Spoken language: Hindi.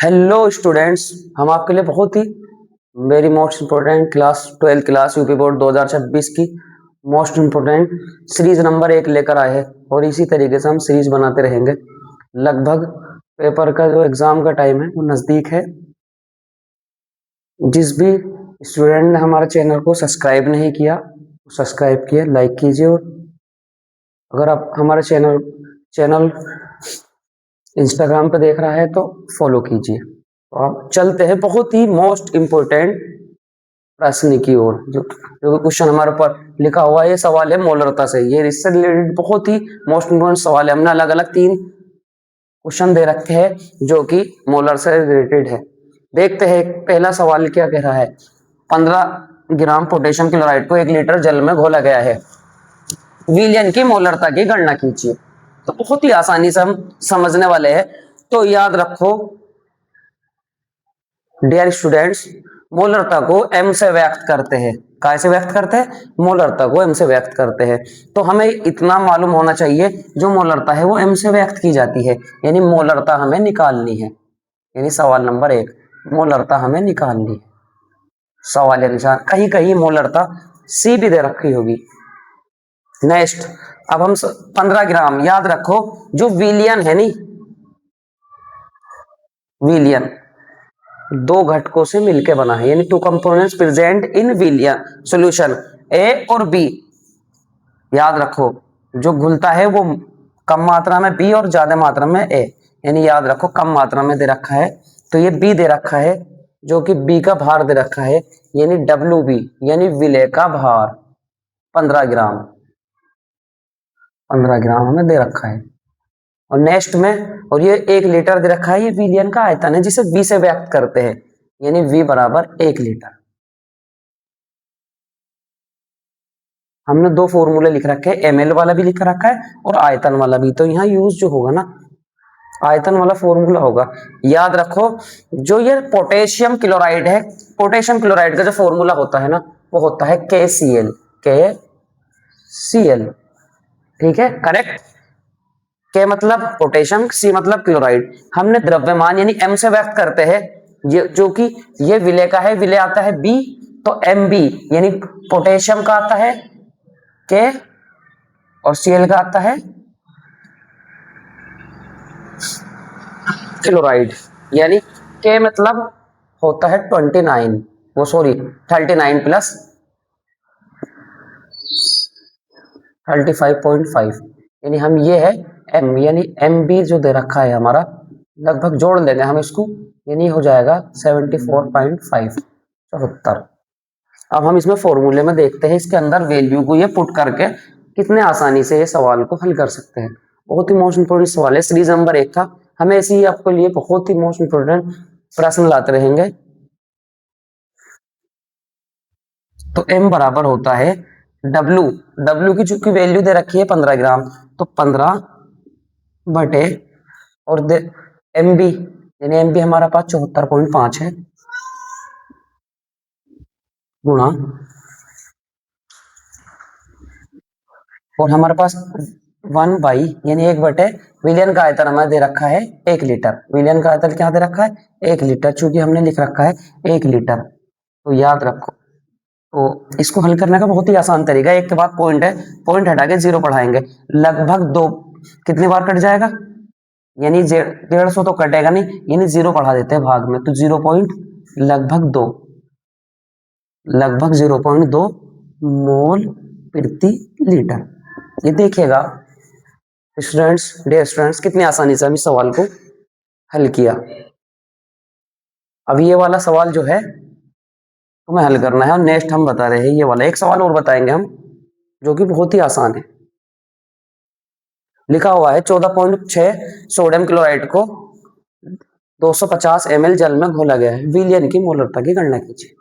हेलो स्टूडेंट्स, हम आपके लिए बहुत ही very most important class 12th class UP board 2026 की मोस्ट इम्पोर्टेंट सीरीज नंबर 1 लेकर आए हैं और इसी तरीके से हम सीरीज बनाते रहेंगे। लगभग पेपर का जो एग्जाम का टाइम है वो नज़दीक है। जिस भी स्टूडेंट ने हमारे चैनल को सब्सक्राइब नहीं किया, सब्सक्राइब किए, लाइक कीजिए। और अगर आप हमारे चैनल इंस्टाग्राम पे देख रहा है तो फॉलो कीजिए। तो आप चलते हैं बहुत ही मोस्ट इम्पोर्टेंट प्रश्न की ओर। जो क्वेश्चन हमारे ऊपर लिखा हुआ है, ये सवाल है मोलरता से। ये इससे रिलेटेड बहुत ही मोस्ट इम्पोर्टेंट सवाल है। हमने अलग अलग 3 क्वेश्चन दे रखे हैं जो कि मोलर से रिलेटेड है। देखते हैं पहला सवाल क्या कह रहा है। 15 ग्राम पोटेशियम क्लोराइड को 1 लीटर जल में घोला गया है, विलयन की मोलरता की गणना कीजिए। तो बहुत ही आसानी से हम समझने वाले हैं। तो याद रखो डियर स्टूडेंट्स, मोलरता को m से व्यक्त करते हैं। कैसे व्यक्त करते हैं? मोलरता को m से व्यक्त करते हैं। तो हमें इतना मालूम होना चाहिए जो मोलरता है वो m से व्यक्त की जाती है, यानी मोलरता हमें निकालनी है। यानी सवाल नंबर 1, मोलरता हमें निकालनी है। सवाल या निशान, कहीं कहीं मोलरता C भी दे रखी होगी। नेक्स्ट, अब हम 15 ग्राम, याद रखो जो विलियन है नी, विलियन 2 घटकों से मिलकर बना है, यानी 2 कंपोनेंट्स प्रेजेंट इन विलियन सॉल्यूशन ए और बी। याद रखो जो घुलता है वो कम मात्रा में बी और ज्यादा मात्रा में ए, यानी याद रखो कम मात्रा में दे रखा है तो ये बी दे रखा है, जो कि बी का भार दे रखा है, यानी डब्ल्यू बी, यानी विलय का भार 15 ग्राम। 15 ग्राम हमें दे रखा है। और नेक्स्ट में, और ये 1 लीटर दे रखा है, ये विलियन का आयतन है जिसे V से व्यक्त करते हैं, यानी V बराबर 1 लीटर। हमने 2 फॉर्मूले लिख रखे हैं, ml वाला भी लिख रखा है और आयतन वाला भी। तो यहाँ यूज जो होगा ना, आयतन वाला फॉर्मूला होगा। याद रखो जो ये पोटेशियम क्लोराइड है, पोटेशियम क्लोराइड का जो फॉर्मूला होता है ना वो होता है KCl। KCl, ठीक है, करेक्ट। के मतलब पोटेशियम, सी मतलब क्लोराइड। हमने द्रव्यमान यानी m से व्यक्त करते हैं, ये जो कि ये विलय का है, विलय आता है B, तो Mb यानी पोटेशियम का आता है K और Cl का आता है क्लोराइड। यानी K मतलब होता है 29, वो सॉरी 39 प्लस 35.5, यानी हम ये है m, यानी Mb जो दे रखा है हमारा, लगभग जोड़ लेंगे हम इसको, यानी हो जाएगा 74.5, 74। अब हम इसमें फॉर्मूले में देखते हैं, इसके अंदर वैल्यू को ये पुट करके कितने आसानी से ये सवाल को हल कर सकते हैं। बहुत ही मोस्ट इंपोर्टेंट सवाल है, सीरीज नंबर 1 था। हमें ऐसे ही आपके लिए बहुत ही मोस्ट इंपोर्टेंट प्रश्न लाते रहेंगे। तो m बराबर होता है W की चूंकि वैल्यू दे रखी है 15 ग्राम, तो 15 बटे और MB, यानी MB हमारा पास 74.5 है, गुणा, और हमारे पास 1 बाई, यानी 1 बटे विलियन का आयतन हमें दे रखा है 1 लीटर। विलियन का आयतन क्या दे रखा है? 1 लीटर, चूंकि हमने लिख रखा है 1 लीटर। तो याद रखो, तो इसको हल करने का बहुत ही आसान तरीका है, एक के बाद पॉइंट है, पॉइंट हटा के 0 पढ़ाएंगे। लगभग 2 कितनी बार कट जाएगा, यानी 150 तो कटेगा नहीं, यानी 0 पढ़ा देते हैं भाग में, तो 0 पॉइंट लगभग 2, लगभग 0.2 मोल प्रति लीटर। ये देखिएगा स्टूडेंट्स, डियर स्टूडेंट्स, कितनी आसानी से हम इस सवाल को हल किया। अब ये वाला सवाल जो है हमें हल करना है, और नेक्स्ट हम बता रहे हैं ये वाला एक सवाल और बताएंगे हम, जो कि बहुत ही आसान है। लिखा हुआ है 14.6 सोडियम क्लोराइड को 250 ml जल में घोला गया है, विलियन की मोलरता की गणना कीजिए।